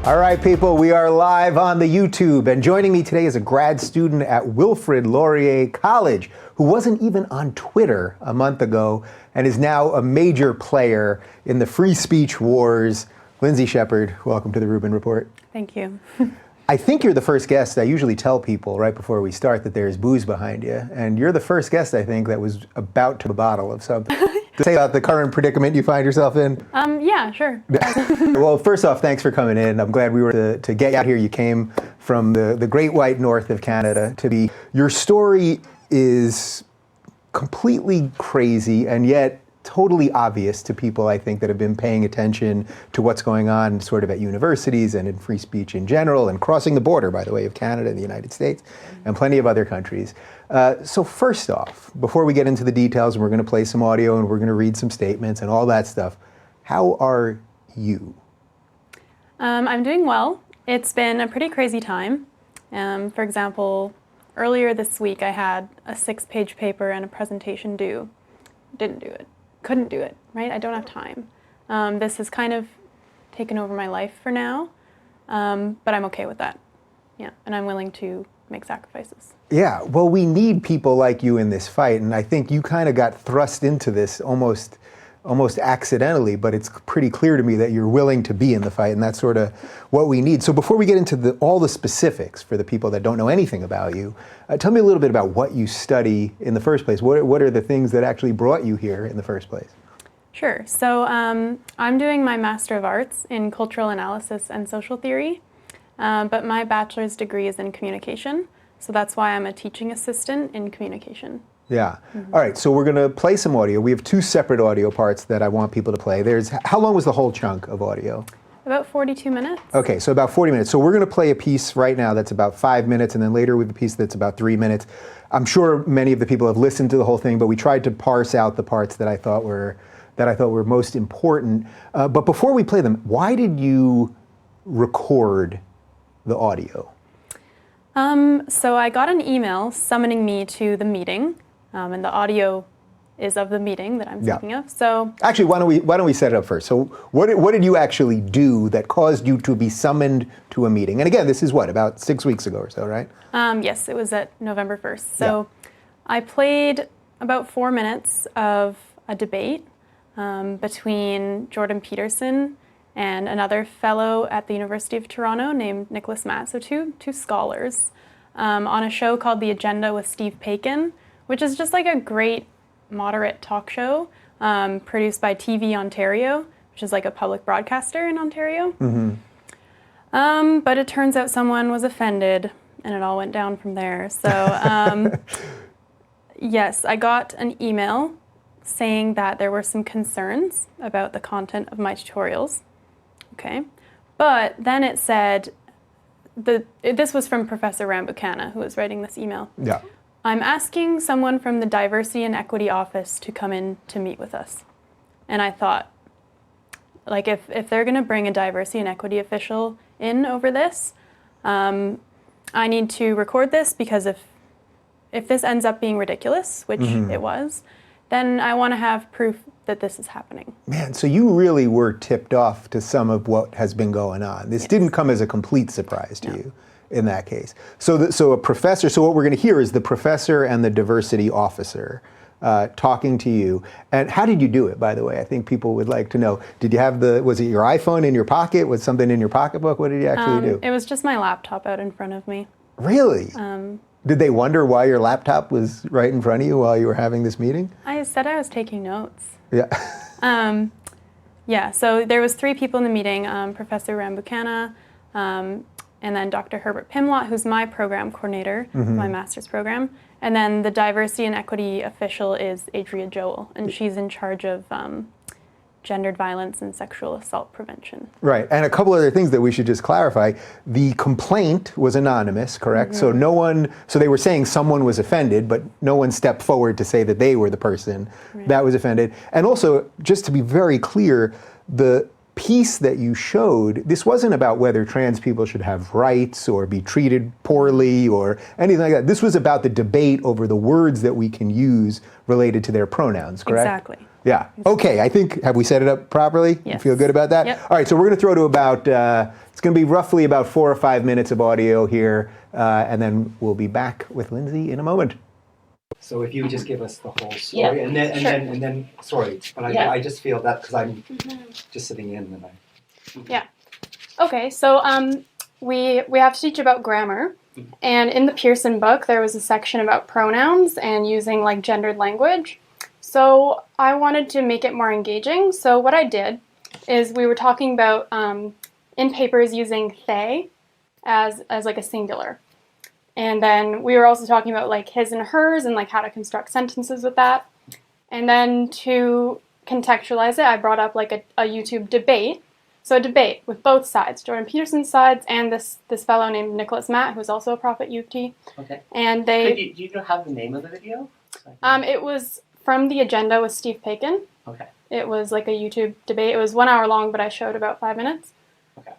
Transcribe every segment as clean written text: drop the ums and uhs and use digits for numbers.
All right, people, we are live on the YouTube, and joining me today is a grad student at Wilfrid Laurier College who wasn't even on Twitter a month ago and is now a major player in the free speech wars. Lindsay Shepherd, welcome to the Rubin Report. Thank you. I think you're the first guest. I usually tell people right before we start that there's booze behind you, and you're the first guest, I think, that was about to a bottle of something. To say about the current predicament you find yourself in? Yeah, sure. Well, first off, thanks for coming in. I'm glad we were to get you out here. You came from the great white north of Canada to be. Your story is completely crazy and yet totally obvious to people, I think, that have been paying attention to what's going on sort of at universities and in free speech in general, and crossing the border, by the way, of Canada and the United States and plenty of other countries. So first off, before we get into the details, and we're going to play some audio and we're going to read some statements and all that stuff, how are you? I'm doing well. It's been a pretty crazy time. For example, earlier this week I had a 6-page paper and a presentation due. Didn't do it. Couldn't do it, right? I don't have time. This has kind of taken over my life for now, but I'm okay with that. Yeah, and I'm willing to make sacrifices. Yeah, well, we need people like you in this fight, and I think you kind of got thrust into this almost accidentally, but it's pretty clear to me that you're willing to be in the fight, and that's sort of what we need. So before we get into all the specifics for the people that don't know anything about you, tell me a little bit about what you study in the first place. What are the things that actually brought you here in the first place? Sure. So I'm doing my Master of Arts in Cultural Analysis and Social Theory, but my bachelor's degree is in communication, so that's why I'm a teaching assistant in communication. Yeah. All right, so we're going to play some audio. We have 2 separate audio parts that I want people to play. How long was the whole chunk of audio? About 42 minutes. Okay, so about 40 minutes. So we're going to play a piece right now that's about 5 minutes, and then later we have a piece that's about 3 minutes. I'm sure many of the people have listened to the whole thing, but we tried to parse out the parts that I thought were most important. But before we play them, why did you record the audio? So I got an email summoning me to the meeting. And the audio is of the meeting that I'm speaking of. So actually, why don't we set it up first? So what did you actually do that caused you to be summoned to a meeting? And again, this is about 6 weeks ago or so, right? Yes, it was at November 1st. So I played about 4 minutes of a debate between Jordan Peterson and another fellow at the University of Toronto named Nicholas Matt. So two scholars on a show called The Agenda with Steve Paikin, which is just like a great moderate talk show produced by TV Ontario, which is like a public broadcaster in Ontario. Mm-hmm. But it turns out someone was offended, and it all went down from there. So yes, I got an email saying that there were some concerns about the content of my tutorials. Okay, but then it said, this was from Professor Rambukkana, who was writing this email. Yeah. I'm asking someone from the Diversity and Equity Office to come in to meet with us. And I thought, like, if they're going to bring a diversity and equity official in over this, I need to record this, because if this ends up being ridiculous, which it was, then I want to have proof that this is happening. Man, so you really were tipped off to some of what has been going on. This didn't come as a complete surprise to you. In that case. So a professor, so what we're going to hear is the professor and the diversity officer talking to you. And how did you do it, by the way? I think people would like to know. Did you have was it your iPhone in your pocket? Was something in your pocketbook? What did you actually do? It was just my laptop out in front of me. Really? Did they wonder why your laptop was right in front of you while you were having this meeting? I said I was taking notes. Yeah. Yeah, so there was 3 people in the meeting, Professor Rambukkana, and then Dr. Herbert Pimlott, who's my program coordinator, my master's program. And then the diversity and equity official is Adria Joel, and she's in charge of gendered violence and sexual assault prevention. Right, and a couple other things that we should just clarify. The complaint was anonymous, correct? So so they were saying someone was offended, but no one stepped forward to say that they were the person that was offended. And also, just to be very clear, the piece that you showed, this wasn't about whether trans people should have rights or be treated poorly or anything like that. This was about the debate over the words that we can use related to their pronouns, correct? Exactly. Yeah. Okay, I think, have we set it up properly? Yes. You feel good about that? Yep. All right, so we're going to throw to about, it's going to be roughly about 4 or 5 minutes of audio here, and then we'll be back with Lindsay in a moment. So if you would just give us the whole story, and then sorry, but I just feel that because I'm just sitting in and I. Yeah. Okay. So we have to teach about grammar, and in the Pearson book there was a section about pronouns and using like gendered language. So I wanted to make it more engaging. So what I did is we were talking about in papers using they as like a singular. And then we were also talking about like his and hers and like how to construct sentences with that. And then to contextualize it, I brought up like a YouTube debate. So a debate with both sides, Jordan Peterson's sides and this fellow named Nicholas Matt, who's also a prof at U of T. Okay. And they... Do you have the name of the video? It was from the agenda with Steve Paikin. Okay. It was like a YouTube debate. It was 1 hour long, but I showed about 5 minutes. Okay.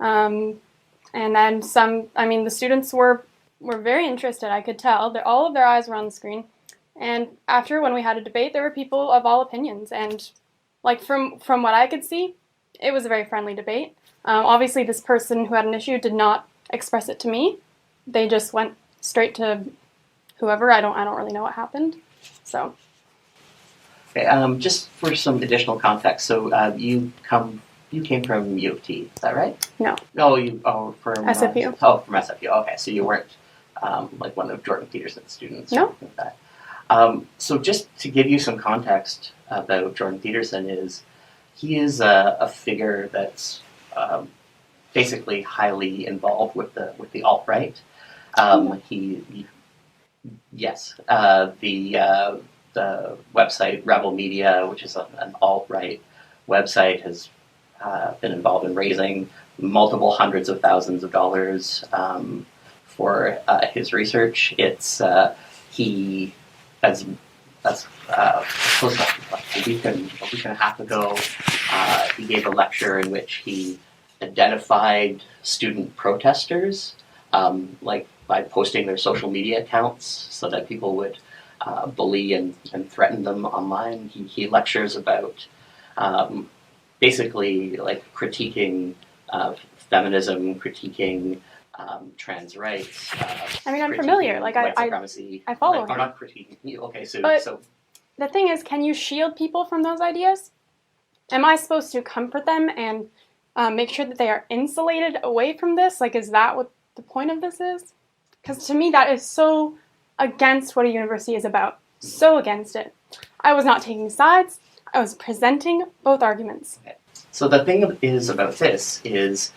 And then the students were very interested, I could tell. All of their eyes were on the screen. And after, when we had a debate, there were people of all opinions. And like from what I could see, it was a very friendly debate. Obviously, this person who had an issue did not express it to me. They just went straight to whoever. I don't really know what happened. So. Okay. Just for some additional context, so you came from U of T, is that right? No. From SFU. From SFU. Okay, so you weren't like one of Jordan Peterson's students. No. Or anything like that. So just to give you some context about Jordan Peterson he is a figure that's basically highly involved with the alt-right. The website Rebel Media, which is an alt-right website, has been involved in raising multiple hundreds of thousands of dollars for his research. It's close to a week and a half ago, he gave a lecture in which he identified student protesters, like by posting their social media accounts so that people would bully and threaten them online. He lectures about basically like critiquing feminism, critiquing trans rights. I'm familiar. Like white supremacy. I follow him. I'm not critiquing you. Okay, so the thing is, can you shield people from those ideas? Am I supposed to comfort them and make sure that they are insulated away from this? Like, is that what the point of this is? Because to me, that is so against what a university is about. So against it. I was not taking sides. I was presenting both arguments. Okay. So the thing about this is,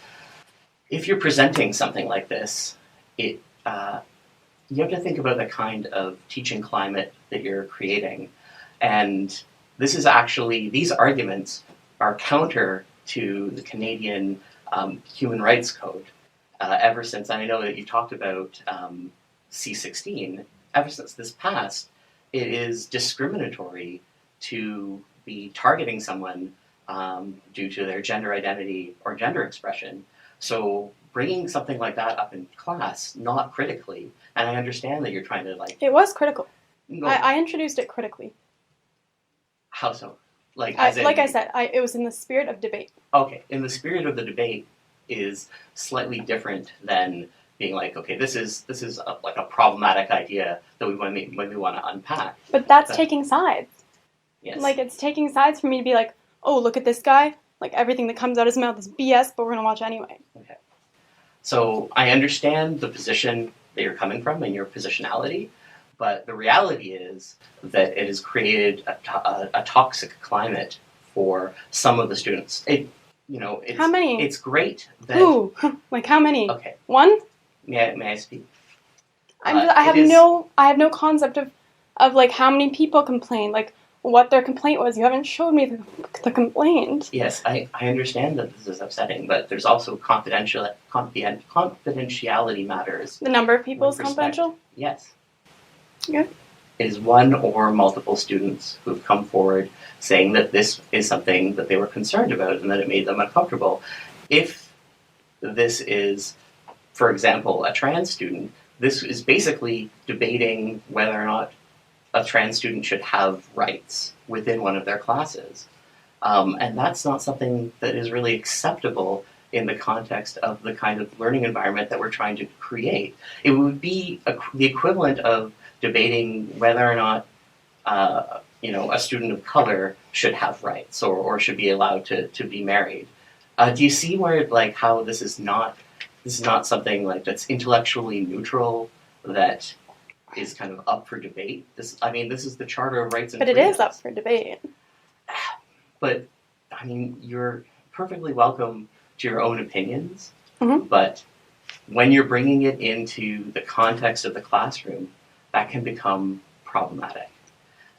if you're presenting something like this, you have to think about the kind of teaching climate that you're creating. And these arguments are counter to the Canadian Human Rights Code. Ever since, I know that you talked about C-16, ever since this passed, it is discriminatory to be targeting someone due to their gender identity or gender expression. So bringing something like that up in class, not critically, and I understand that you're trying to It was critical. No. I introduced it critically. How so? I said, it was in the spirit of debate. Okay, in the spirit of the debate is slightly different than being like, okay, this is a problematic idea that we maybe want to unpack. But that's taking sides. Yes. Like, it's taking sides for me to be like, oh, look at this guy. Like, everything that comes out of his mouth is BS, but we're going to watch anyway. Okay. So I understand the position that you're coming from and your positionality, but the reality is that it has created a toxic climate for some of the students. How many? It's great that... Ooh, like how many? Okay. One? May I speak? I have no concept of like how many people complained, like what their complaint was. You haven't showed me the complaint. Yes, I understand that this is upsetting, but there's also confidentiality matters. The number of people is confidential? Yes. Yeah. It is one or multiple students who've come forward saying that this is something that they were concerned about and that it made them uncomfortable. If this is, for example, a trans student, this is basically debating whether or not a trans student should have rights within one of their classes. And that's not something that is really acceptable in the context of the kind of learning environment that we're trying to create. It would be the equivalent of debating whether or not a student of color should have rights or should be allowed to be married. Do you see where how this is not something that's intellectually neutral, that is kind of up for debate? This is the Charter of Rights and Freedoms. But it is up for debate. But you're perfectly welcome to your own opinions, Mm-hmm. but when you're bringing it into the context of the classroom, that can become problematic.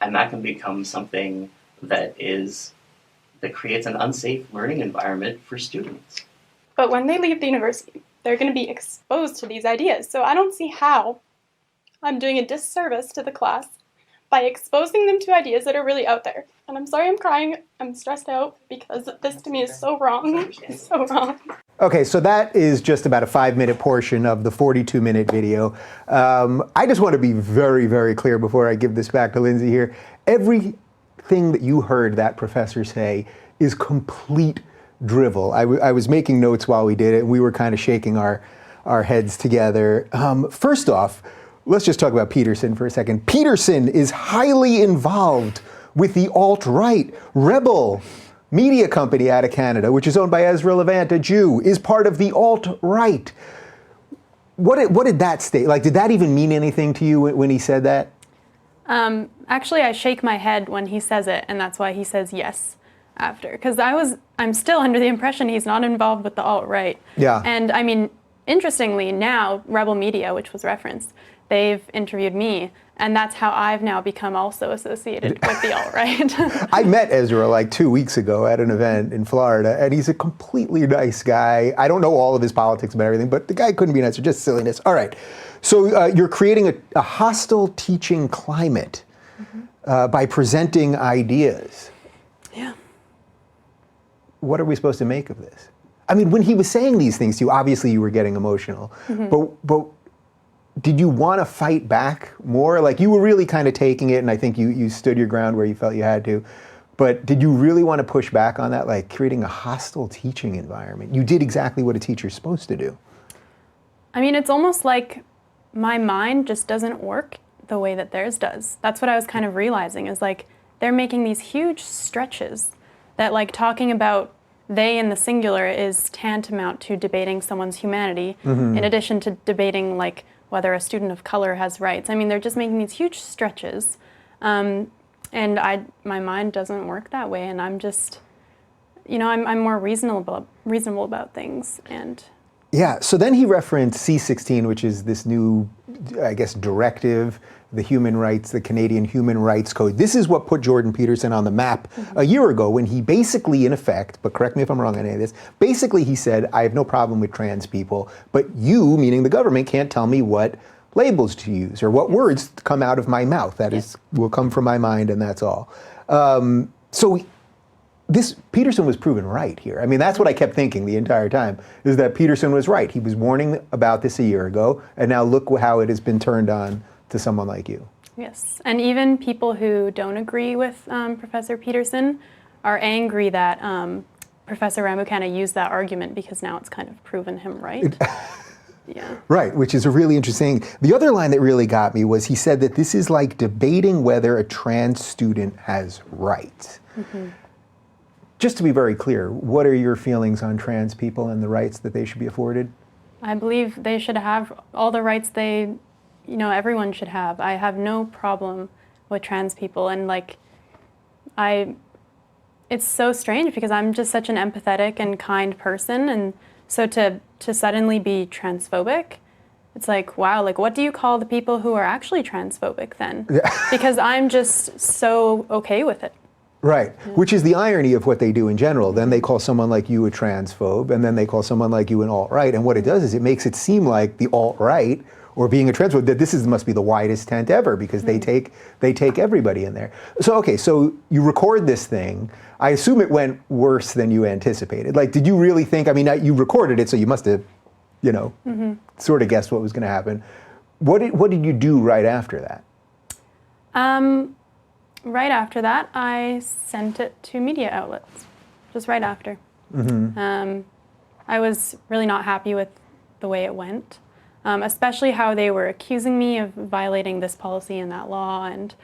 And that can become something that creates an unsafe learning environment for students. But when they leave the university, they're going to be exposed to these ideas. So I don't see how I'm doing a disservice to the class by exposing them to ideas that are really out there. And I'm sorry I'm crying. I'm stressed out because this to me is so wrong. It's so wrong. Okay, so that is just about a 5-minute portion of the 42-minute video. I just want to be very, very clear before I give this back to Lindsay here. Everything that you heard that professor say is complete drivel. I was making notes while we did it, and we were kind of shaking our heads together. First off, let's just talk about Peterson for a second. Peterson is highly involved with the alt-right Rebel media company out of Canada, which is owned by Ezra Levant, a Jew, is part of the alt-right. What did that state? Did that even mean anything to you when he said that? Actually, I shake my head when he says it, and that's why he says yes after. Because I'm still under the impression he's not involved with the alt-right. Yeah. And interestingly, now Rebel Media, which was referenced, they've interviewed me, and that's how I've now become also associated with the alt-right. I met Ezra 2 weeks ago at an event in Florida, and he's a completely nice guy. I don't know all of his politics and everything, but the guy couldn't be nicer, just silliness. All right, so you're creating a hostile teaching climate by presenting ideas. Yeah. What are we supposed to make of this? When he was saying these things to you, obviously you were getting emotional, but did you want to fight back more? You were really kind of taking it, and I think you stood your ground where you felt you had to. But did you really want to push back on that, creating a hostile teaching environment? You did exactly what a teacher's supposed to do. It's almost like my mind just doesn't work the way that theirs does. That's what I was kind of realizing, is they're making these huge stretches that talking about they in the singular is tantamount to debating someone's humanity, in addition to debating whether a student of color has rights. They're just making these huge stretches. And my mind doesn't work that way, and I'm just, I'm more reasonable about things. And yeah, so then he referenced C-16, which is this new, directive, the Canadian Human Rights Code. This is what put Jordan Peterson on the map a year ago, when he basically, in effect, but correct me if I'm wrong on any of this, basically he said, I have no problem with trans people, but you, meaning the government, can't tell me what labels to use or what words come out of my mouth. That will come from my mind, and that's all. So Peterson was proven right here. That's what I kept thinking the entire time, is that Peterson was right. He was warning about this a year ago, and now look how it has been turned on to someone like you. yes, and even people who don't agree with Professor Peterson are angry that Professor Rambukkana used that argument, because now it's kind of proven him right. Yeah. Right, which is a really interesting. The other line that really got me was he said that this is like debating whether a trans student has rights. Just to be very clear, what are your feelings on trans people and the rights that they should be afforded? I believe they should have all the rights everyone should have. I have no problem with trans people, and it's so strange because I'm just such an empathetic and kind person, and so to suddenly be transphobic, it's wow, what do you call the people who are actually transphobic then? Because I'm just so okay with it. Right, which is the irony of what they do in general. Then they call someone like you a transphobe, and then they call someone like you an alt-right, and what it does is it makes it seem like the alt-right, or being a transphobe, that this must be the widest tent ever, because they take everybody in there. So okay, so you record this thing. I assume it went worse than you anticipated. Did you really think? You recorded it, so you must have, sort of guessed what was going to happen. What did you do right after that? Right after that, I sent it to media outlets, just right after. I was really not happy with the way it went, especially how they were accusing me of violating this policy and that law. And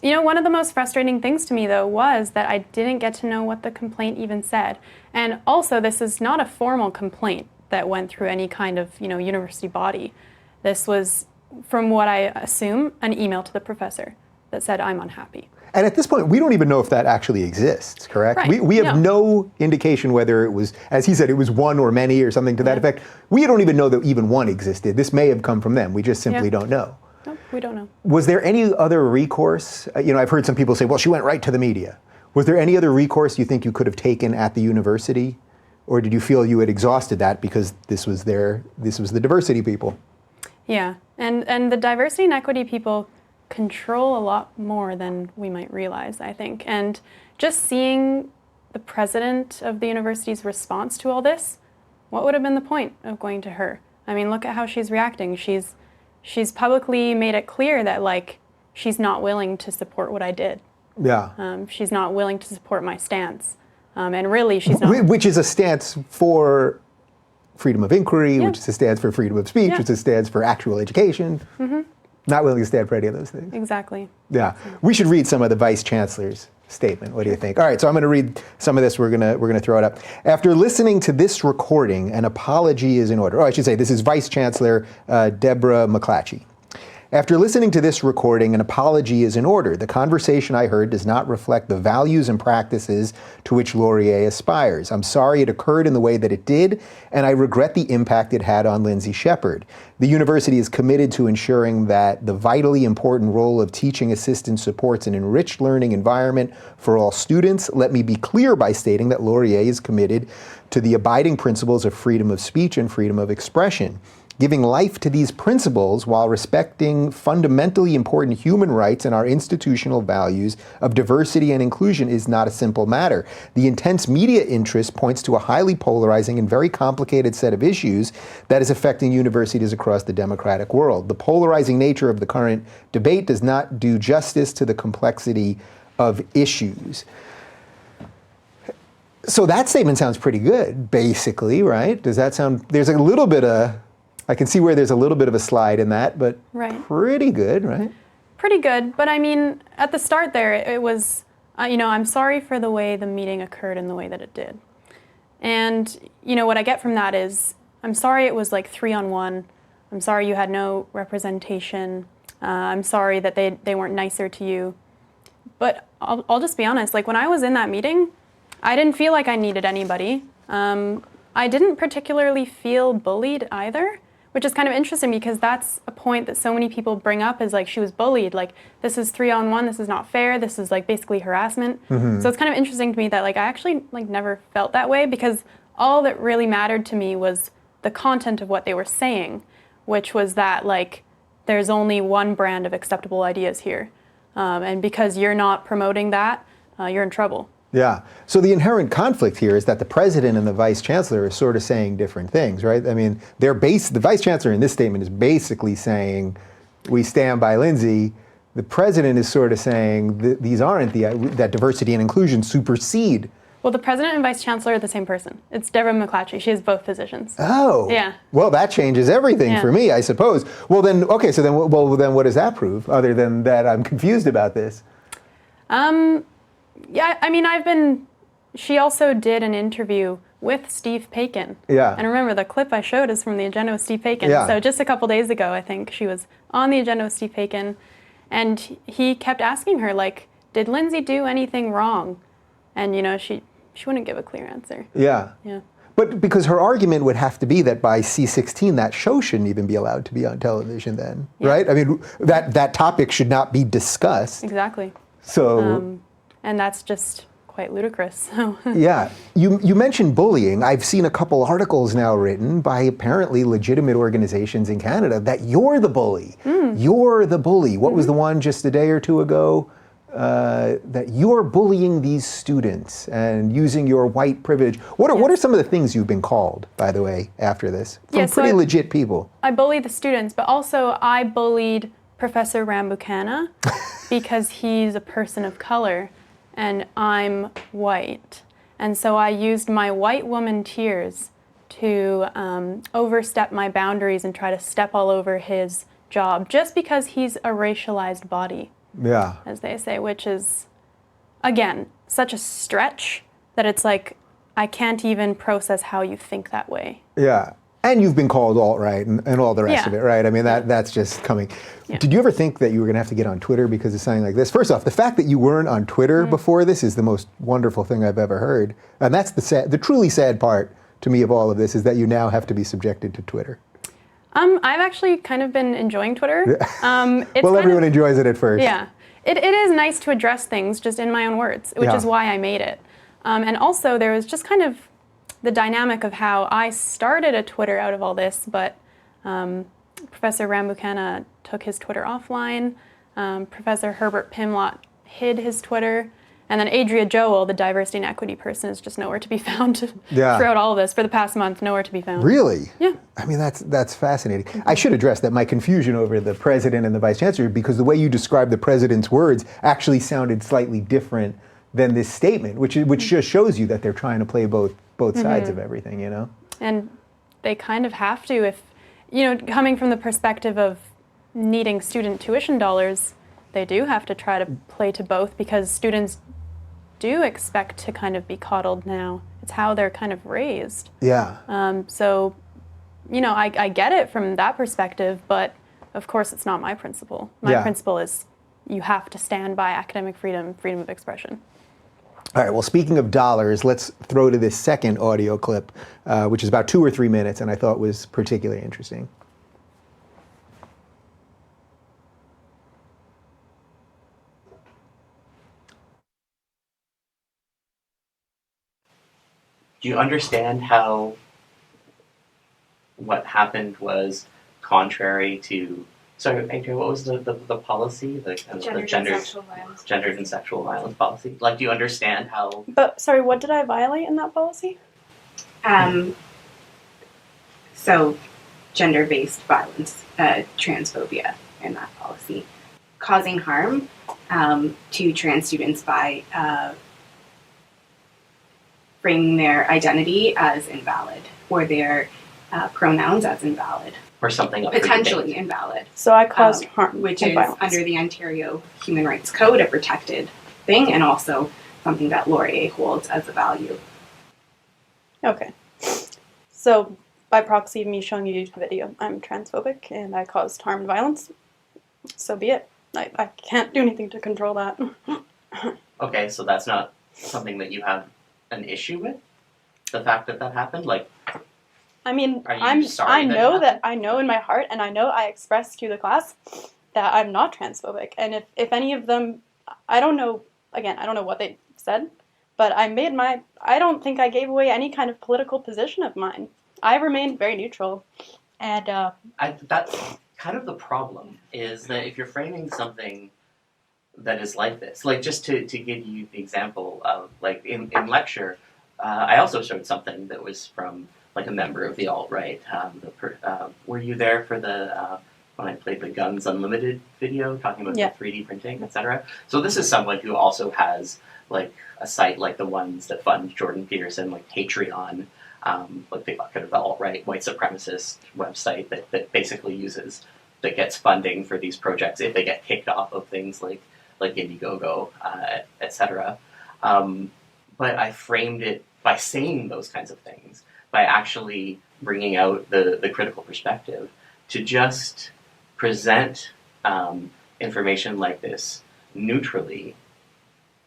you know, one of the most frustrating things to me, though, was that I didn't get to know what the complaint even said. And also, this is not a formal complaint that went through any kind of, you know, university body. This was, from what I assume, an email to the professor that said, I'm unhappy. And at this point, we don't even know if that actually exists, correct? Right. We have no indication whether it was, as he said, it was one or many or something to that effect. We don't even know that even one existed. This may have come from them. We just simply don't know. Nope, we don't know. Was there any other recourse? You know, I've heard some people say, well, she went right to the media. Was there any other recourse you think you could have taken at the university? Or did you feel you had exhausted that because this was the diversity people? Yeah, and the diversity and equity people control a lot more than we might realize, I think. And just seeing the president of the university's response to all this, what would have been the point of going to her? I mean, look at how she's reacting. She's publicly made it clear that, like, she's not willing to support what I did. Yeah. She's not willing to support my stance. And really, she's not. Which is a stance for freedom of inquiry, which is a stance for freedom of speech, which is a stance for actual education. Not willing to stand for any of those things. Exactly. Yeah. We should read some of the Vice Chancellor's statement. What do you think? All right, so I'm going to read some of this. We're going to throw it up. After listening to this recording, an apology is in order. Oh, I should say this is Vice Chancellor Deborah McClatchy. After listening to this recording, an apology is in order. The conversation I heard does not reflect the values and practices to which Laurier aspires. I'm sorry it occurred in the way that it did, and I regret the impact it had on Lindsay Shepherd. The university is committed to ensuring that the vitally important role of teaching assistant supports an enriched learning environment for all students. Let me be clear by stating that Laurier is committed to the abiding principles of freedom of speech and freedom of expression. Giving life to these principles while respecting fundamentally important human rights and our institutional values of diversity and inclusion is not a simple matter. The intense media interest points to a highly polarizing and very complicated set of issues that is affecting universities across the democratic world. The polarizing nature of the current debate does not do justice to the complexity of issues. So that statement sounds pretty good, basically, right? Does that sound, there's a little bit of, I can see where there's a little bit of a slide in that, but pretty good, right? Pretty good, but I mean, at the start there, it was, you know, I'm sorry for the way the meeting occurred in the way that it did. And, you know, what I get from that is, I'm sorry it was like 3-on-1. I'm sorry you had no representation. I'm sorry that they weren't nicer to you. But I'll just be honest, like when I was in that meeting, I didn't feel like I needed anybody. I didn't particularly feel bullied either, which is kind of interesting because that's a point that so many people bring up is like she was bullied, like this is 3-on-1, this is not fair, this is like basically harassment. So it's kind of interesting to me that like I actually like never felt that way because all that really mattered to me was the content of what they were saying, which was that like there's only one brand of acceptable ideas here. And because you're not promoting that, you're in trouble. Yeah. So the inherent conflict here is that the president and the vice chancellor are sort of saying different things, right? I mean, the vice chancellor in this statement is basically saying, we stand by Lindsay. The president is sort of saying these aren't that diversity and inclusion supersede. Well, the president and vice chancellor are the same person. It's Deborah McClatchy. She has both positions. Oh. Yeah. Well, that changes everything for me, I suppose. Well, then, okay, so then, then what does that prove, other than that I'm confused about this? Yeah, I mean, she also did an interview with Steve Paikin. Yeah. And remember, the clip I showed is from the agenda with Steve Paikin. Yeah. So just a couple days ago, I think, she was on the agenda with Steve Paikin, and he kept asking her, like, did Lindsay do anything wrong? And, you know, she wouldn't give a clear answer. Yeah. Yeah. But because her argument would have to be that by C-16, that show shouldn't even be allowed to be on television then, right? I mean, that topic should not be discussed. Exactly. So... and that's just quite ludicrous. Yeah. You mentioned bullying. I've seen a couple articles now written by apparently legitimate organizations in Canada that you're the bully. You're the bully. What was the one just a day or two ago? That you're bullying these students and using your white privilege. What are some of the things you've been called, by the way, after this? From pretty legit people. I bullied the students, but also I bullied Professor Rambukkana because he's a person of color and I'm white. And so I used my white woman tears to overstep my boundaries and try to step all over his job just because he's a racialized body, Yeah. as they say, which is, again, such a stretch that it's like, I can't even process how you think that way. Yeah. And you've been called alt-right and all the rest of it, right? I mean, that's just coming. Yeah. Did you ever think that you were going to have to get on Twitter because of something like this? First off, the fact that you weren't on Twitter before this is the most wonderful thing I've ever heard. And that's the truly sad part to me of all of this, is that you now have to be subjected to Twitter. I've actually kind of been enjoying Twitter. Well, everyone enjoys it at first. Yeah. It is nice to address things just in my own words, which is why I made it. And also, there was just kind of the dynamic of how I started a Twitter out of all this, but Professor Rambukkana took his Twitter offline. Professor Herbert Pimlott hid his Twitter. And then Adria Joel, the diversity and equity person, is just nowhere to be found throughout all of this. For the past month, nowhere to be found. Really? Yeah. I mean, that's fascinating. I should address that my confusion over the president and the vice chancellor, because the way you described the president's words actually sounded slightly different than this statement, which just shows you that they're trying to play both sides of everything, you know? And they kind of have to, if, coming from the perspective of needing student tuition dollars, they do have to try to play to both, because students do expect to kind of be coddled now. It's how they're kind of raised. Yeah. So, I get it from that perspective, but of course it's not my principle. My principle is you have to stand by academic freedom, freedom of expression. All right, well, speaking of dollars, let's throw to this second audio clip, which is about 2 or 3 minutes, and I thought was particularly interesting. Do you understand how what happened was contrary to? Sorry, Adrian, what was the policy? The gendered and sexual violence policy. Like, do you understand how? But sorry, what did I violate in that policy? So, gender-based violence, transphobia in that policy, causing harm to trans students by framing their identity as invalid, or their pronouns as invalid. Or something Potentially invalid. So I caused harm, which and is violence. under the Ontario Human Rights Code a protected thing, and also something that Laurier holds as a value. Okay. So by proxy of me showing you a video, I'm transphobic and I caused harm and violence. So be it. I can't do anything to control that. Okay, so that's not something that you have an issue with? The fact that happened? Like, I mean, I know in my heart, and I know I expressed to the class that I'm not transphobic. And if any of them, I don't know what they said, but I don't think I gave away any kind of political position of mine. I remained very neutral. And that's kind of the problem, is that if you're framing something that is like this, like, just to give you the example of, like, in lecture, I also showed something that was from, like, a member of the alt-right. Were you there for the when I played the Guns Unlimited video, talking about the 3D printing, etc.? So this is someone who also has, like, a site like the ones that fund Jordan Peterson, like Patreon, like the kind of the alt-right white supremacist website that basically that gets funding for these projects if they get kicked off of things like Indiegogo, etc. But I framed it by saying those kinds of things, by actually bringing out the critical perspective, to just present information like this neutrally.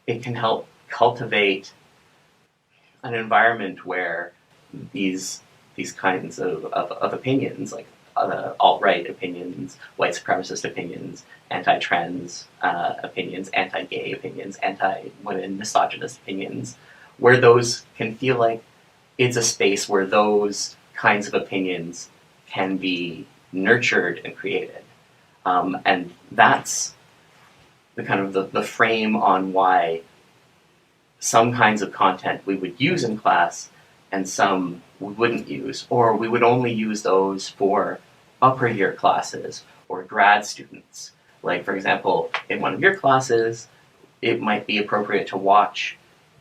It can help cultivate an environment where these kinds of opinions, like alt-right opinions, white supremacist opinions, anti-trans opinions, anti-gay opinions, anti-women misogynist opinions, where those can feel like it's a space where those kinds of opinions can be nurtured and created. And that's the kind of the frame on why some kinds of content we would use in class and some we wouldn't use, or we would only use those for upper year classes or grad students. Like, for example, in one of your classes, it might be appropriate to watch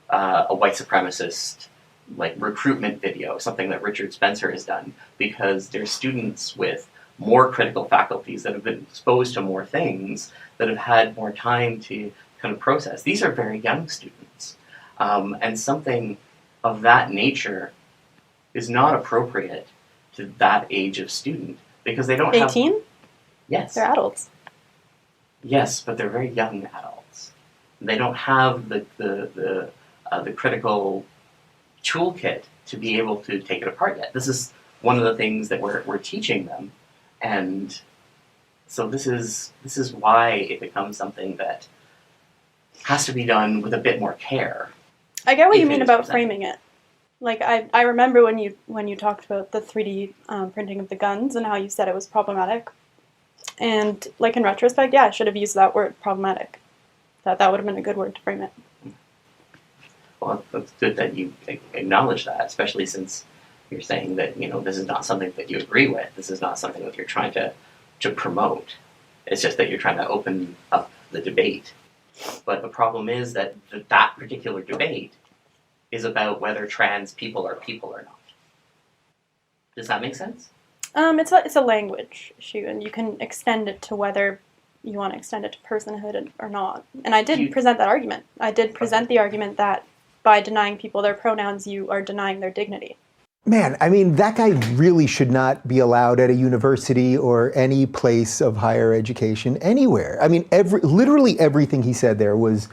a white supremacist like recruitment video, something that Richard Spencer has done, because they're students with more critical faculties that have been exposed to more things, that have had more time to kind of process. These are very young students. And something of that nature is not appropriate to that age of student, because they don't 18? have... Yes. They're adults. Yes, but they're very young adults. They don't have the critical toolkit to be able to take it apart yet. This is one of the things that we're teaching them, and so this is why it becomes something that has to be done with a bit more care. I get what you If it mean is about presented. framing it. Like I remember when you talked about the 3D printing of the guns and how you said it was problematic. And like in retrospect, yeah, I should have used that word, problematic. That would have been a good word to frame it. Well, it's good that you acknowledge that, especially since you're saying that, this is not something that you agree with. This is not something that you're trying to promote. It's just that you're trying to open up the debate. But the problem is that that particular debate is about whether trans people are people or not. Does that make sense? It's a language issue, and you can extend it to whether you want to extend it to personhood or not. And I did present that argument. I did present the argument that by denying people their pronouns, you are denying their dignity. Man, I mean, that guy really should not be allowed at a university or any place of higher education anywhere. I mean, literally everything he said there was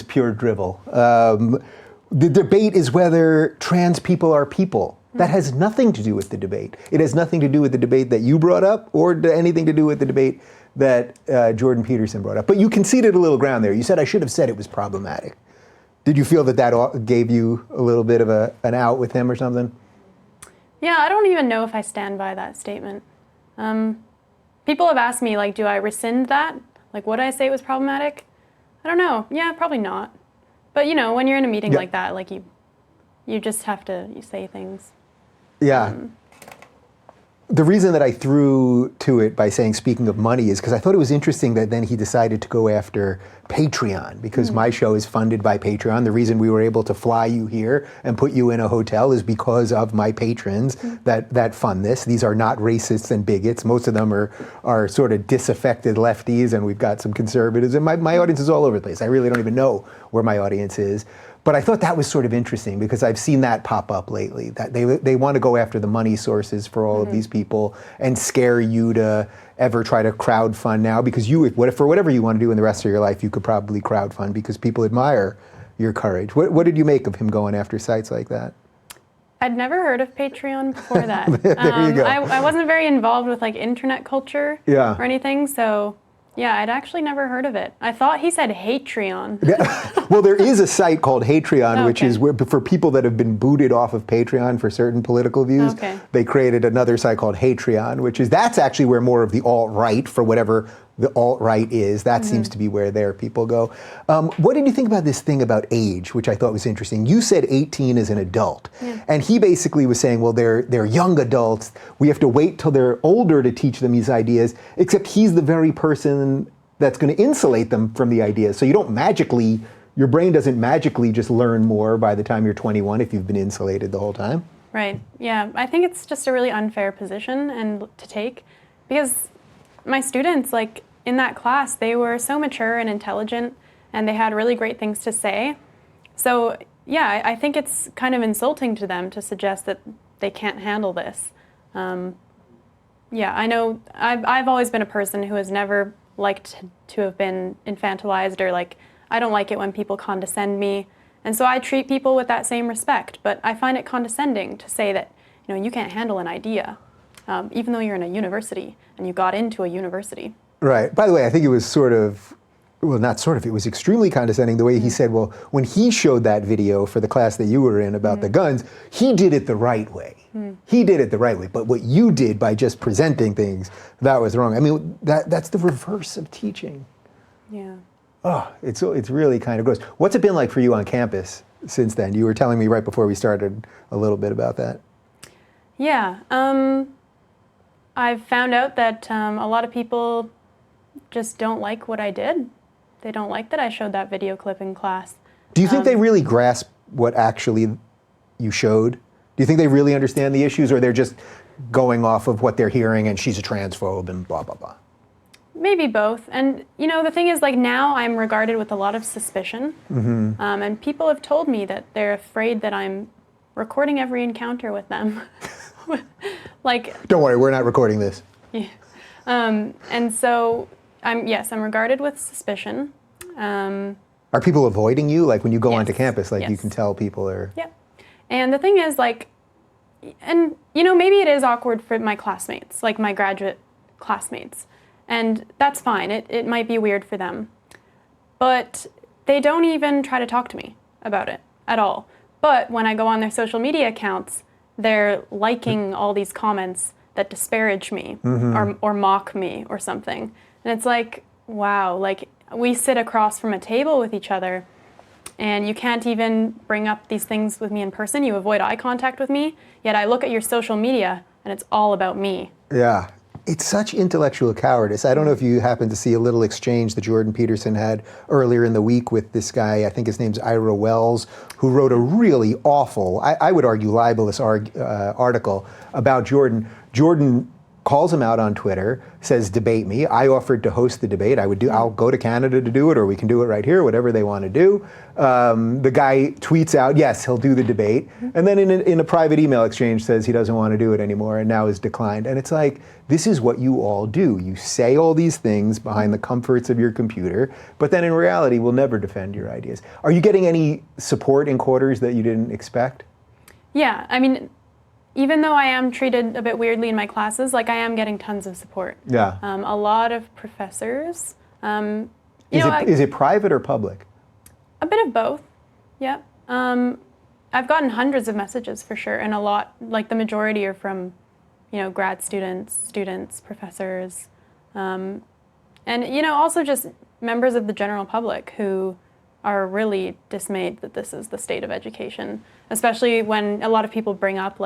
pure drivel. The debate is whether trans people are people. That has nothing to do with the debate. It has nothing to do with the debate that you brought up, or anything to do with the debate that Jordan Peterson brought up. But you conceded a little ground there. You said I should have said it was problematic. Did you feel that gave you a little bit of an out with him or something? Yeah, I don't even know if I stand by that statement. People have asked me, like, do I rescind that? Like, would I say it was problematic? I don't know. Yeah, probably not. But, when you're in a meeting like that, like, you just have to say things. Yeah. The reason that I threw to it by saying, speaking of money, is because I thought it was interesting that then he decided to go after Patreon, because my show is funded by Patreon. The reason we were able to fly you here and put you in a hotel is because of my patrons that fund this. These are not racists and bigots. Most of them are sort of disaffected lefties, and we've got some conservatives. And my audience is all over the place. I really don't even know where my audience is. But I thought that was sort of interesting, because I've seen that pop up lately, that they want to go after the money sources for all of these people and scare you to ever try to crowdfund now, because for whatever you want to do in the rest of your life, you could probably crowdfund because people admire your courage. What did you make of him going after sites like that? I'd never heard of Patreon before that. There you go. I wasn't very involved with like internet culture Yeah. or anything, so yeah, I'd actually never heard of it. I thought he said Hatreon. Well, there is a site called Hatreon, which Okay. is where, for people that have been booted off of Patreon for certain political views, Okay. they created another site called Hatreon, that's actually where more of the alt-right, for whatever the alt-right is, that seems to be where their people go. What did you think about this thing about age, which I thought was interesting? You said 18 is an adult. Yeah. And he basically was saying, well, they're young adults. We have to wait till they're older to teach them these ideas, except he's the very person that's going to insulate them from the ideas. So your brain doesn't magically just learn more by the time you're 21 if you've been insulated the whole time. Right, yeah. I think it's just a really unfair position to take, because my students, like in that class, they were so mature and intelligent, and they had really great things to say. So yeah, I think it's kind of insulting to them to suggest that they can't handle this. Yeah, I know I've always been a person who has never liked to have been infantilized, or like, I don't like it when people condescend me. And so I treat people with that same respect, but I find it condescending to say that, you can't handle an idea, even though you're in a university and you got into a university. Right. By the way, I think it was it was extremely condescending the way he said, well, when he showed that video for the class that you were in about the guns, he did it the right way. He did it the right way. But what you did by just presenting things, that was wrong. I mean, that's the reverse of teaching. Yeah. Oh, it's really kind of gross. What's it been like for you on campus since then? You were telling me right before we started a little bit about that. Yeah. I've found out that a lot of people just don't like what I did. They don't like that I showed that video clip in class. Do you think they really grasp what actually you showed? Do you think they really understand the issues, or they're just going off of what they're hearing and she's a transphobe and blah, blah, blah? Maybe both. And, the thing is, now I'm regarded with a lot of suspicion. And people have told me that they're afraid that I'm recording every encounter with them. Don't worry, we're not recording this. Yeah. And so, I'm regarded with suspicion. Are people avoiding you? Like when you go Yes. onto campus, you Yes. can tell people are... Yeah. And the thing is, and, maybe it is awkward for my classmates, my graduate classmates. And that's fine. It might be weird for them. But they don't even try to talk to me about it at all. But when I go on their social media accounts, they're liking all these comments that disparage me or mock me or something. And it's wow, we sit across from a table with each other and you can't even bring up these things with me in person. You avoid eye contact with me, yet I look at your social media and it's all about me. Yeah. It's such intellectual cowardice. I don't know if you happened to see a little exchange that Jordan Peterson had earlier in the week with this guy, I think his name's Ira Wells, who wrote a really awful, I would argue libelous article about Jordan. Jordan calls him out on Twitter, says, debate me. I offered to host the debate. I'll go to Canada to do it, or we can do it right here, whatever they want to do. The guy tweets out, yes, he'll do the debate. And then in a private email exchange says he doesn't want to do it anymore and now is declined. And it's this is what you all do. You say all these things behind the comforts of your computer, but then in reality will never defend your ideas. Are you getting any support in quarters that you didn't expect? Yeah, even though I am treated a bit weirdly in my classes, I am getting tons of support. Yeah. A lot of professors. Is it private or public? A bit of both, yeah. I've gotten hundreds of messages for sure, and a lot, the majority are from, grad students, professors, and, also just members of the general public who are really dismayed that this is the state of education, especially when a lot of people bring up,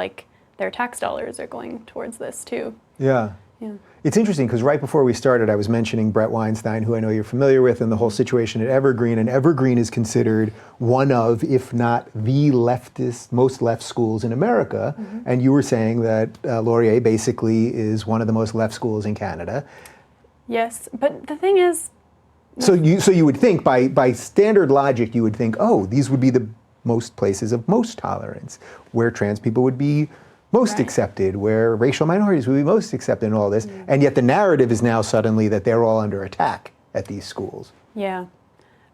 their tax dollars are going towards this too. Yeah. Yeah. It's interesting because right before we started, I was mentioning Brett Weinstein, who I know you're familiar with, and the whole situation at Evergreen. And Evergreen is considered one of, if not the most left schools in America. And you were saying that Laurier basically is one of the most left schools in Canada. Yes, but the thing is... So you would think, by standard logic, you would think, oh, these would be the most places of most tolerance, where trans people would be most accepted, where racial minorities would be most accepted in all this. And yet the narrative is now suddenly that they're all under attack at these schools. Yeah.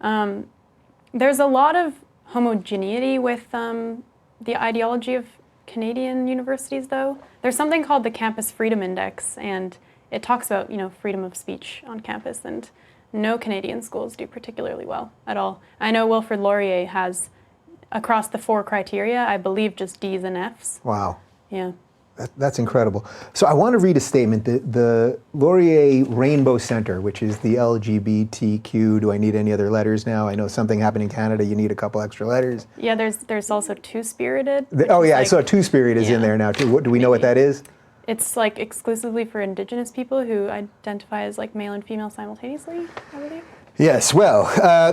There's a lot of homogeneity with the ideology of Canadian universities, though. There's something called the Campus Freedom Index, and it talks about, freedom of speech on campus, and no Canadian schools do particularly well at all. I know Wilfrid Laurier has, across the 4 criteria, I believe just D's and F's. Wow. Yeah. That's incredible. So I want to read a statement. The Laurier Rainbow Center, which is the LGBTQ, do I need any other letters now? I know something happened in Canada, you need a couple extra letters. Yeah, there's also Two-Spirited. I saw Two-Spirit is in there now too. Do we know what that is? It's exclusively for Indigenous people who identify as male and female simultaneously, I believe. Yes, well,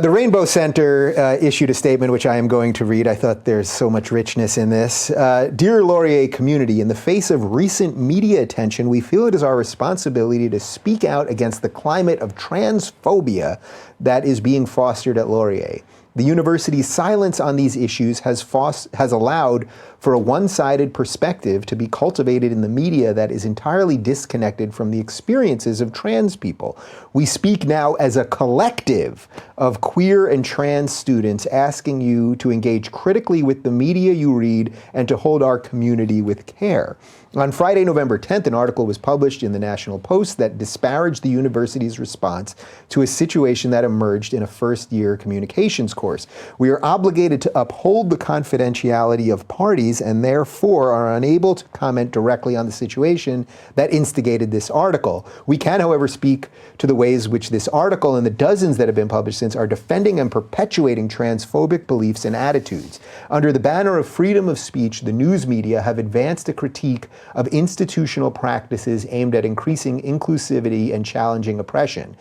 the Rainbow Center issued a statement which I am going to read. I thought there's so much richness in this. Dear Laurier community, in the face of recent media attention, we feel it is our responsibility to speak out against the climate of transphobia that is being fostered at Laurier. The university's silence on these issues has allowed for a one-sided perspective to be cultivated in the media that is entirely disconnected from the experiences of trans people. We speak now as a collective of queer and trans students, asking you to engage critically with the media you read and to hold our community with care. On Friday, November 10th, an article was published in the National Post that disparaged the university's response to a situation that emerged in a first-year communications course. We are obligated to uphold the confidentiality of parties and therefore are unable to comment directly on the situation that instigated this article. We can, however, speak to the ways which this article and the dozens that have been published since are defending and perpetuating transphobic beliefs and attitudes. Under the banner of freedom of speech, the news media have advanced a critique of institutional practices aimed at increasing inclusivity and challenging oppression.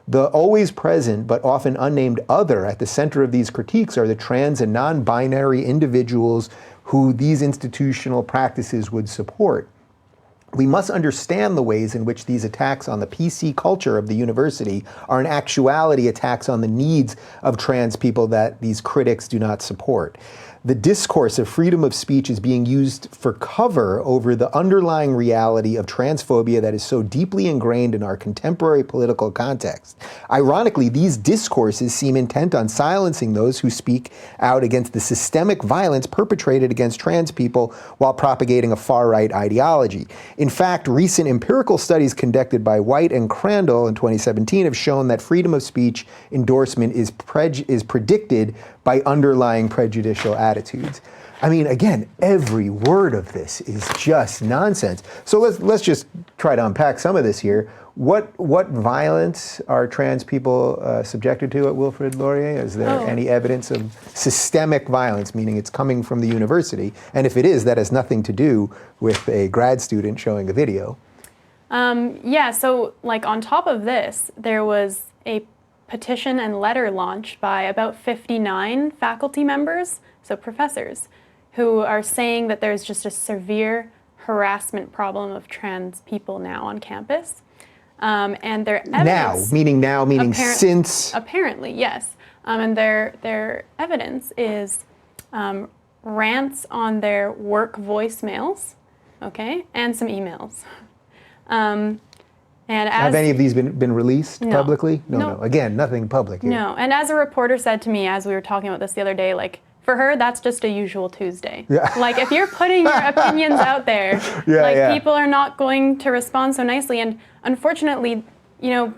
The always present but often unnamed other at the center of these critiques are the trans and non-binary individuals who these institutional practices would support. We must understand the ways in which these attacks on the PC culture of the university are in actuality attacks on the needs of trans people that these critics do not support. The discourse of freedom of speech is being used for cover over the underlying reality of transphobia that is so deeply ingrained in our contemporary political context. Ironically, these discourses seem intent on silencing those who speak out against the systemic violence perpetrated against trans people while propagating a far-right ideology. In fact, recent empirical studies conducted by White and Crandall in 2017 have shown that freedom of speech endorsement is predicted by underlying prejudicial attitudes. I mean, again, every word of this is just nonsense. So let's just try to unpack some of this here. What violence are trans people subjected to at Wilfrid Laurier? Is there any evidence of systemic violence, meaning it's coming from the university? And if it is, that has nothing to do with a grad student showing a video. Yeah, so like on top of this, there was a petition and letter launched by about 59 faculty members, so professors, who are saying that there's just a severe harassment problem of trans people now on campus. And their evidence... Now, meaning since... Apparently, yes. And their evidence is rants on their work voicemails, okay, and some emails. And have any of these been released publicly? No. Again, nothing public here. No, and as a reporter said to me as we were talking about this the other day, like, for her, that's just a usual Tuesday. Yeah. Like, if you're putting your opinions out there, people are not going to respond so nicely. And unfortunately, you know,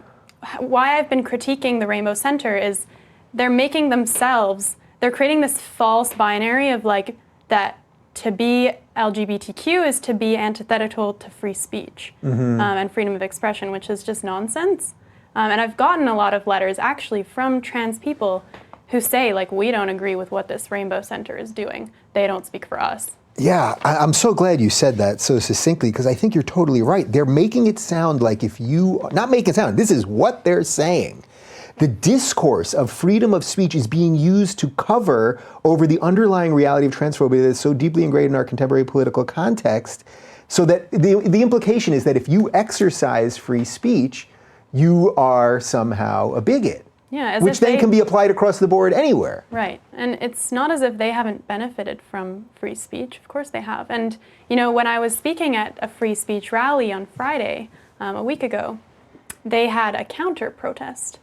why I've been critiquing the Rainbow Center is they're making themselves, they're creating this false binary of like, that to be LGBTQ is to be antithetical to free speech and freedom of expression, which is just nonsense. And I've gotten a lot of letters actually from trans people who say, like, we don't agree with what this Rainbow Center is doing. They don't speak for us. Yeah, I'm so glad you said that so succinctly, because I think you're totally right. They're making it sound like if you, not make it sound, this is what they're saying. The discourse of freedom of speech is being used to cover over the underlying reality of transphobia that's so deeply ingrained in our contemporary political context, so that the implication is that if you exercise free speech, you are somehow a bigot. Yeah, which then can be applied across the board anywhere. Right, and it's not as if they haven't benefited from free speech. Of course they have. And, you know, when I was speaking at a free speech rally on Friday, a week ago, they had a counter-protest.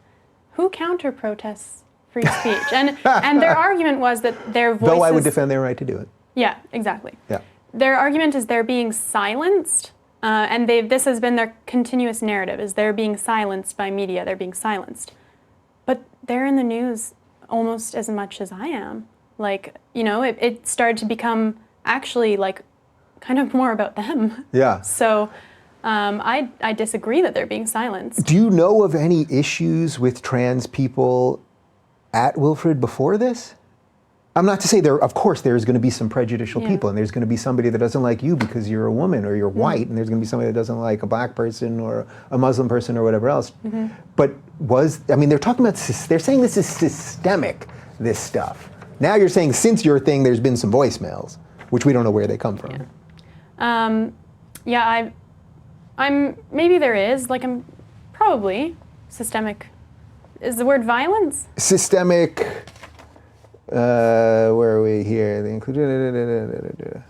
Who counter-protests free speech? And their argument was that their voices... Though I would defend their right to do it. Yeah, exactly. Yeah. Their argument is they're being silenced, and this has been their continuous narrative, is they're being silenced by media, they're being silenced. But they're in the news almost as much as I am. Like, you know, it started to become actually like kind of more about them. Yeah. So I disagree that they're being silenced. Do you know of any issues with trans people at Wilfrid before this? I'm not to say of course there's going to be some prejudicial people, and there's going to be somebody that doesn't like you because you're a woman or you're white, and there's going to be somebody that doesn't like a black person or a Muslim person or whatever else. But they're talking about, they're saying this is systemic, this stuff. Now you're saying since your thing there's been some voicemails, which we don't know where they come from. I'm maybe there is, like, I'm probably systemic. Is the word violence? Systemic. Where are we here?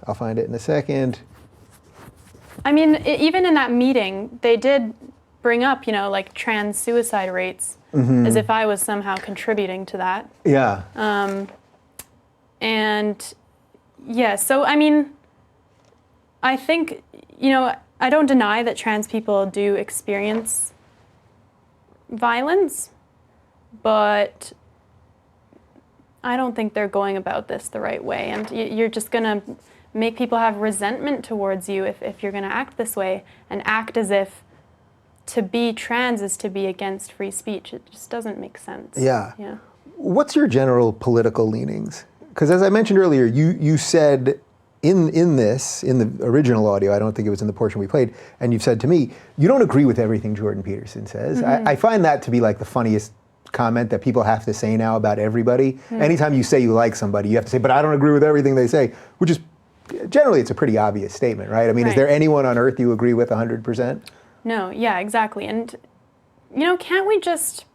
I'll find it in a second. I mean, even in that meeting, they did bring up, you know, like trans suicide rates, as if I was somehow contributing to that. Yeah. And yeah, so I mean, I think, you know, I don't deny that trans people do experience violence, but I don't think they're going about this the right way, and you're just going to make people have resentment towards you if you're going to act this way and act as if to be trans is to be against free speech. It just doesn't make sense. Yeah. What's your general political leanings? Because as I mentioned earlier, you said in the original audio, I don't think it was in the portion we played, and you've said to me, you don't agree with everything Jordan Peterson says. I find that to be like the funniest comment that people have to say now about everybody. Anytime you say you like somebody, you have to say, but I don't agree with everything they say, which is, generally it's a pretty obvious statement, right? I mean, is there anyone on earth you agree with 100%? No, yeah, exactly. And, you know, can't we just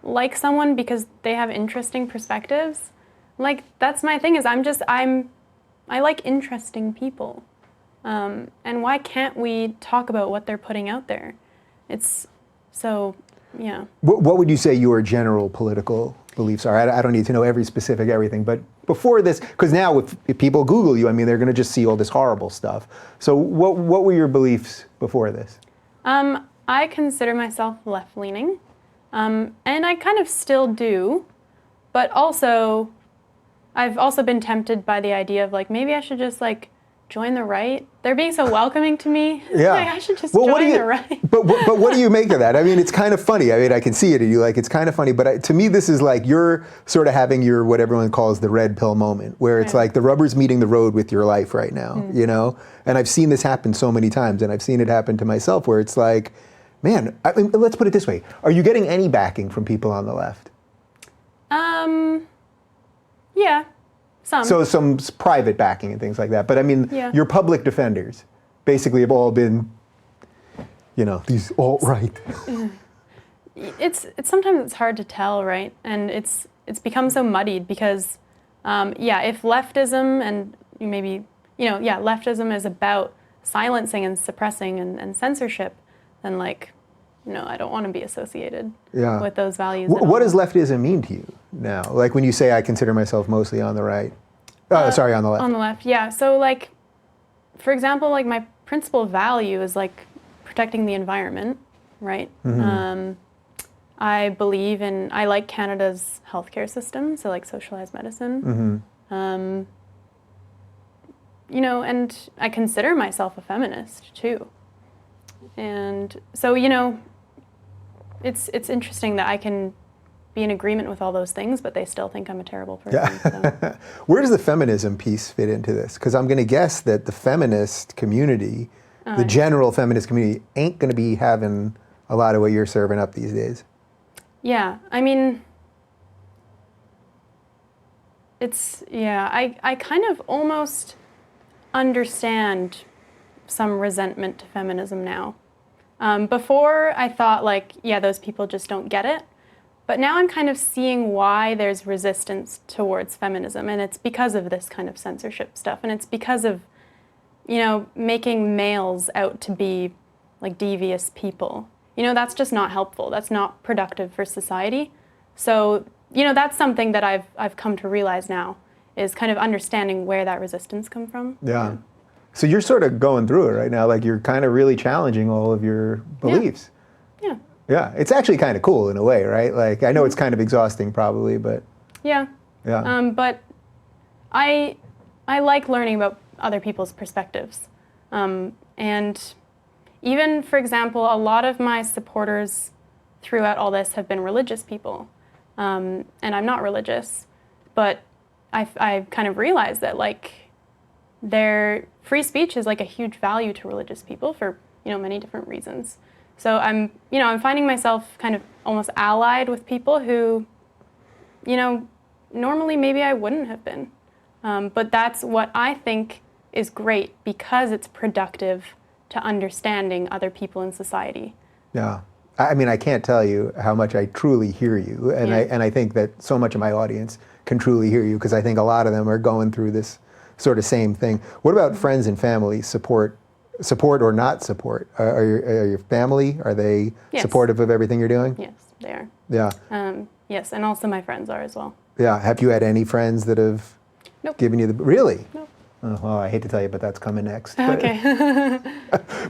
like someone because they have interesting perspectives? Like, that's my thing, is I like interesting people. And why can't we talk about what they're putting out there? It's so, yeah. What would you say your general political beliefs are? I don't need to know every specific everything, but before this, because now if people Google you, I mean, they're going to just see all this horrible stuff. So what were your beliefs before this? I consider myself left-leaning, and I kind of still do, but also I've also been tempted by the idea of like, maybe I should just like join the right. They're being so welcoming to me. Yeah. Like, I should just join the right. But what do you make of that? I mean, it's kind of funny. I mean, I can see it in you. Like, it's kind of funny. But to me, this is like you're sort of having your, what everyone calls the red pill moment, where it's like the rubber's meeting the road with your life right now, you know? And I've seen this happen so many times, and I've seen it happen to myself, where it's like, man, I mean, let's put it this way. Are you getting any backing from people on the left? Yeah, some. So some private backing and things like that. But I mean, your public defenders basically have all been, you know, these alt-right. It's sometimes it's hard to tell, right? And it's become so muddied because, if leftism and maybe, leftism is about silencing and suppressing and censorship, then like, no, I don't want to be associated with those values. What does leftism mean to you now? Like when you say I consider myself mostly on the right? Sorry, on the left. On the left, yeah. So like, for example, like my principal value is like protecting the environment, right? I believe in, I like Canada's healthcare system, so like socialized medicine. You know, and I consider myself a feminist too. And so, you know, it's interesting that I can be in agreement with all those things, but they still think I'm a terrible person. Yeah. So. Where does the feminism piece fit into this? Because I'm going to guess that the feminist community, the general feminist community, ain't going to be having a lot of what you're serving up these days. Yeah, I mean, I kind of almost understand some resentment to feminism now. Before I thought like, yeah, those people just don't get it. But now I'm kind of seeing why there's resistance towards feminism, and it's because of this kind of censorship stuff, and it's because of, you know, making males out to be like devious people. You know, that's just not helpful. That's not productive for society. So, you know, that's something that I've come to realize now, is kind of understanding where that resistance comes from. Yeah. So you're sort of going through it right now, like you're kind of really challenging all of your beliefs. Yeah. Yeah, it's actually kind of cool in a way, right? Like, I know it's kind of exhausting probably, but... Yeah. But I like learning about other people's perspectives. And even, for example, a lot of my supporters throughout all this have been religious people. And I'm not religious, but I've kind of realized that, like, their free speech is like a huge value to religious people for, you know, many different reasons. So I'm finding myself kind of almost allied with people who, you know, normally maybe I wouldn't have been. But that's what I think is great, because it's productive to understanding other people in society. Yeah. I mean, I can't tell you how much I truly hear you. And I think that so much of my audience can truly hear you, because I think a lot of them are going through this sort of same thing. What about friends and family? Support or not support? Are your family, are they supportive of everything you're doing? Yes, they are. Yeah. Yes, and also my friends are as well. Yeah. Have you had any friends that have given you the... Really? Nope. Oh, well, I hate to tell you, but that's coming next. Okay.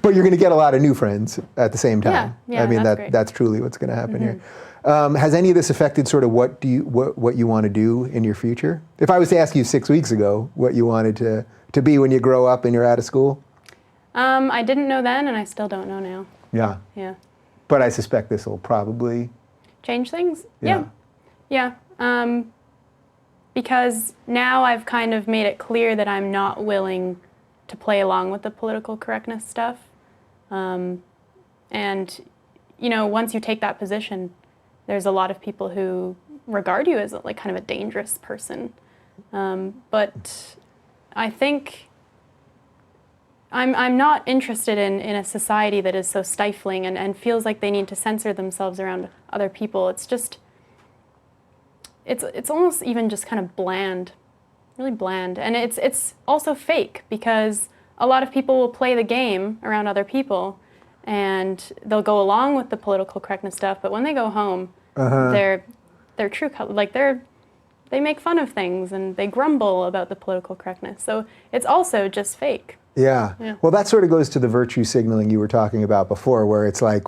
But you're going to get a lot of new friends at the same time. Yeah, I mean, that's great. that's truly what's going to happen here. Has any of this affected sort of what you want to do in your future? If I was to ask you 6 weeks ago what you wanted to be when you grow up and you're out of school? I didn't know then, and I still don't know now. Yeah. Yeah. But I suspect this will probably... Change things? Yeah. Yeah. because now I've kind of made it clear that I'm not willing to play along with the political correctness stuff. And, you know, once you take that position, there's a lot of people who regard you as like kind of a dangerous person. But I think I'm not interested in a society that is so stifling and feels like they need to censor themselves around other people. It's just, it's almost even just kind of bland, really bland. And it's also fake, because a lot of people will play the game around other people and they'll go along with the political correctness stuff, but when they go home, they're true color, like they make fun of things and they grumble about the political correctness. So it's also just fake. Yeah. Well, that sort of goes to the virtue signaling you were talking about before, where it's like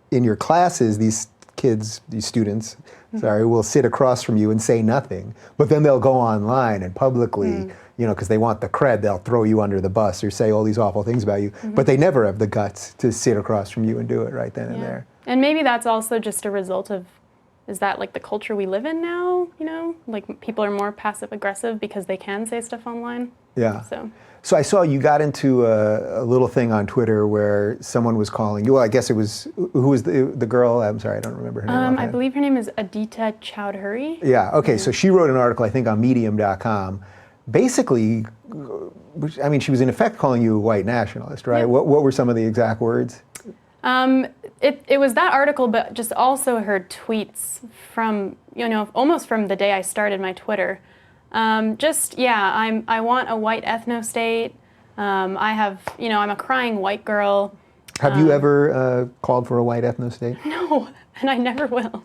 in your classes, these kids, these students, will sit across from you and say nothing, but then they'll go online and publicly, you know, because they want the cred, they'll throw you under the bus or say all these awful things about you, but they never have the guts to sit across from you and do it right then and there. And maybe that's also just a result of, is that like the culture we live in now, you know? Like people are more passive aggressive because they can say stuff online. Yeah. So I saw you got into a little thing on Twitter where someone was calling you. Well, I guess it was, who was the girl? I'm sorry, I don't remember her name. I believe her name is Adita Chowdhury. Yeah, okay, so she wrote an article, I think, on medium.com, basically, I mean, she was in effect calling you a white nationalist, right? What were some of the exact words? It was that article, but just also her tweets from, you know, almost from the day I started my Twitter. I want a white ethno-state. I have, you know, I'm a crying white girl. Have you ever called for a white ethno-state? No, and I never will.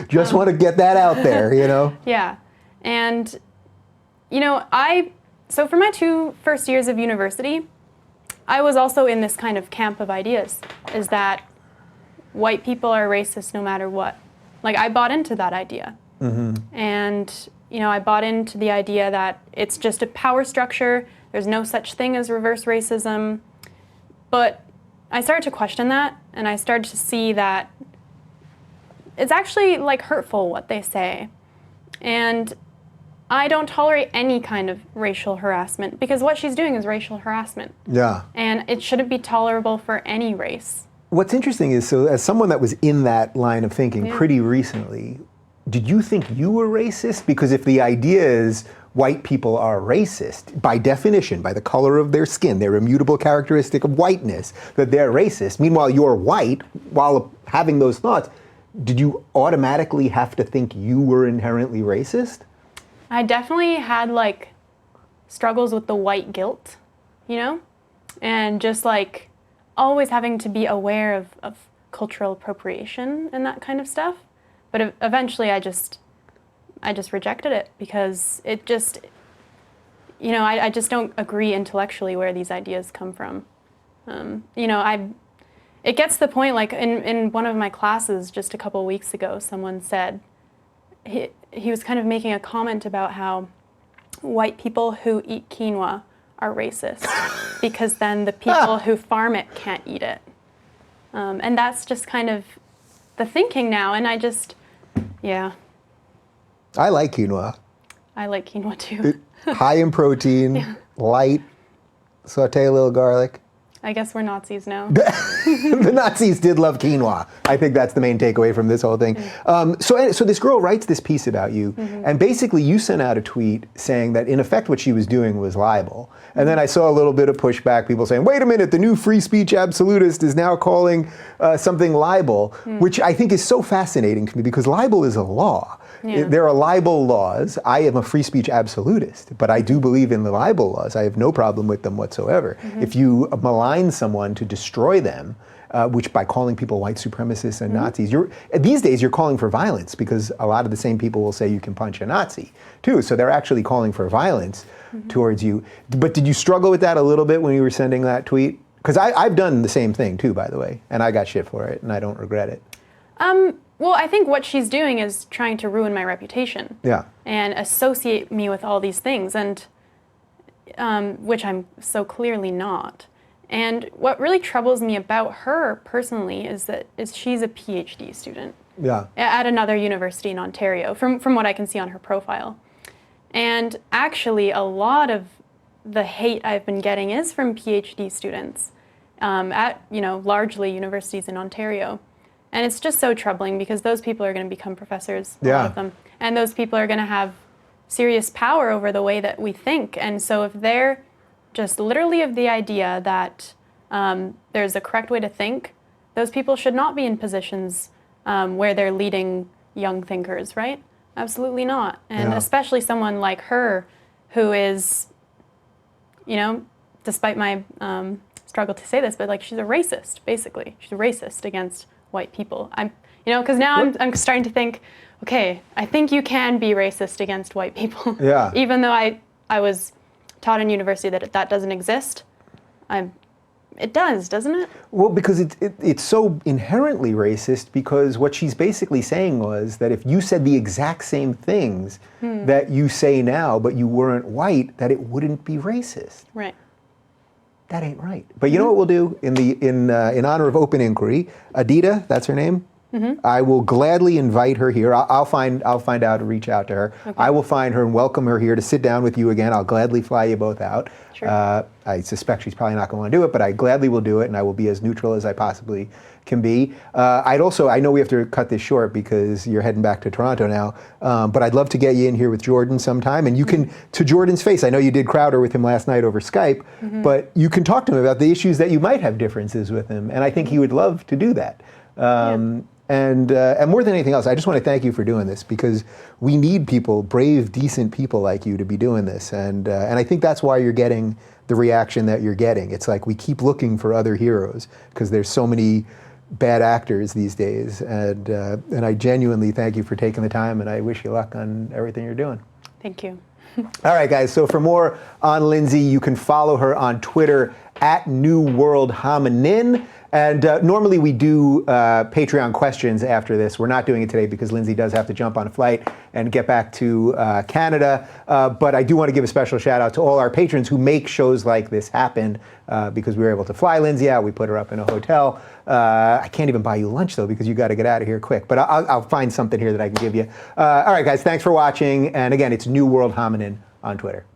Just want to get that out there, you know? Yeah, and, you know, so for my 2 first years of university, I was also in this kind of camp of ideas, is that white people are racist no matter what. Like, I bought into that idea. And, you know, I bought into the idea that it's just a power structure, there's no such thing as reverse racism. But I started to question that, and I started to see that it's actually, like, hurtful what they say. And I don't tolerate any kind of racial harassment, because what she's doing is racial harassment. Yeah. And it shouldn't be tolerable for any race. What's interesting is, so as someone that was in that line of thinking pretty recently, did you think you were racist? Because if the idea is white people are racist, by definition, by the color of their skin, their immutable characteristic of whiteness, that they're racist, meanwhile you're white, while having those thoughts, did you automatically have to think you were inherently racist? I definitely had, like, struggles with the white guilt, you know? And just, like, always having to be aware of cultural appropriation and that kind of stuff. But eventually I just rejected it, because it just, you know, I just don't agree intellectually where these ideas come from. You know, it gets to the point, like in one of my classes just a couple weeks ago, someone said, he was kind of making a comment about how white people who eat quinoa are racist because then the people who farm it can't eat it. And that's just kind of the thinking now, and I just, I like quinoa. I like quinoa too. High in protein, light, saute a little garlic. I guess we're Nazis now. The Nazis did love quinoa. I think that's the main takeaway from this whole thing. So this girl writes this piece about you, and basically you sent out a tweet saying that in effect what she was doing was libel. And then I saw a little bit of pushback, people saying, wait a minute, the new free speech absolutist is now calling something libel, which I think is so fascinating to me, because libel is a law. Yeah. There are libel laws. I am a free speech absolutist, but I do believe in the libel laws. I have no problem with them whatsoever. If you malign someone to destroy them, which by calling people white supremacists and Nazis, these days you're calling for violence, because a lot of the same people will say you can punch a Nazi too. So they're actually calling for violence towards you. But did you struggle with that a little bit when you were sending that tweet? Because I've done the same thing too, by the way, and I got shit for it, and I don't regret it. Well, I think what she's doing is trying to ruin my reputation. Yeah. And associate me with all these things, and which I'm so clearly not. And what really troubles me about her personally is she's a PhD student. at another university in Ontario, from what I can see on her profile. And actually, a lot of the hate I've been getting is from PhD students at, largely universities in Ontario. And it's just so troubling because those people are going to become professors, a lot of them. And those people are going to have serious power over the way that we think. And so if they're just literally of the idea that there's a correct way to think, those people should not be in positions where they're leading young thinkers, right? Absolutely not. And especially someone like her who is, despite my struggle to say this, but she's a racist, basically. She's a racist against white people. Because now I'm starting to think, okay, I think you can be racist against white people. Yeah. Even though I was taught in university that doesn't exist. It does, doesn't it? Well, because it's so inherently racist, because what she's basically saying was that if you said the exact same things that you say now, but you weren't white, that it wouldn't be racist. Right. That ain't right. But you know what we'll do in honor of open inquiry? Adita, that's her name. I will gladly invite her here. I'll find out and reach out to her. Okay. I will find her and welcome her here to sit down with you again. I'll gladly fly you both out. Sure. I suspect she's probably not going to want to do it, but I gladly will do it, and I will be as neutral as I possibly can be. I know we have to cut this short because you're heading back to Toronto now, but I'd love to get you in here with Jordan sometime, and you can, to Jordan's face, I know you did Crowder with him last night over Skype, but you can talk to him about the issues that you might have differences with him, and I think he would love to do that. And more than anything else, I just want to thank you for doing this, because we need people, brave, decent people like you to be doing this. And I think that's why you're getting the reaction that you're getting. It's like we keep looking for other heroes because there's so many bad actors these days. And I genuinely thank you for taking the time, and I wish you luck on everything you're doing. Thank you. All right, guys. So for more on Lindsay, you can follow her on Twitter at New World Hominin. And normally we do Patreon questions after this. We're not doing it today because Lindsay does have to jump on a flight and get back to Canada. But I do want to give a special shout out to all our patrons who make shows like this happen, because we were able to fly Lindsay out. We put her up in a hotel. I can't even buy you lunch, though, because you got to get out of here quick. But I'll find something here that I can give you. All right, guys, thanks for watching. And again, it's New World Hominin on Twitter.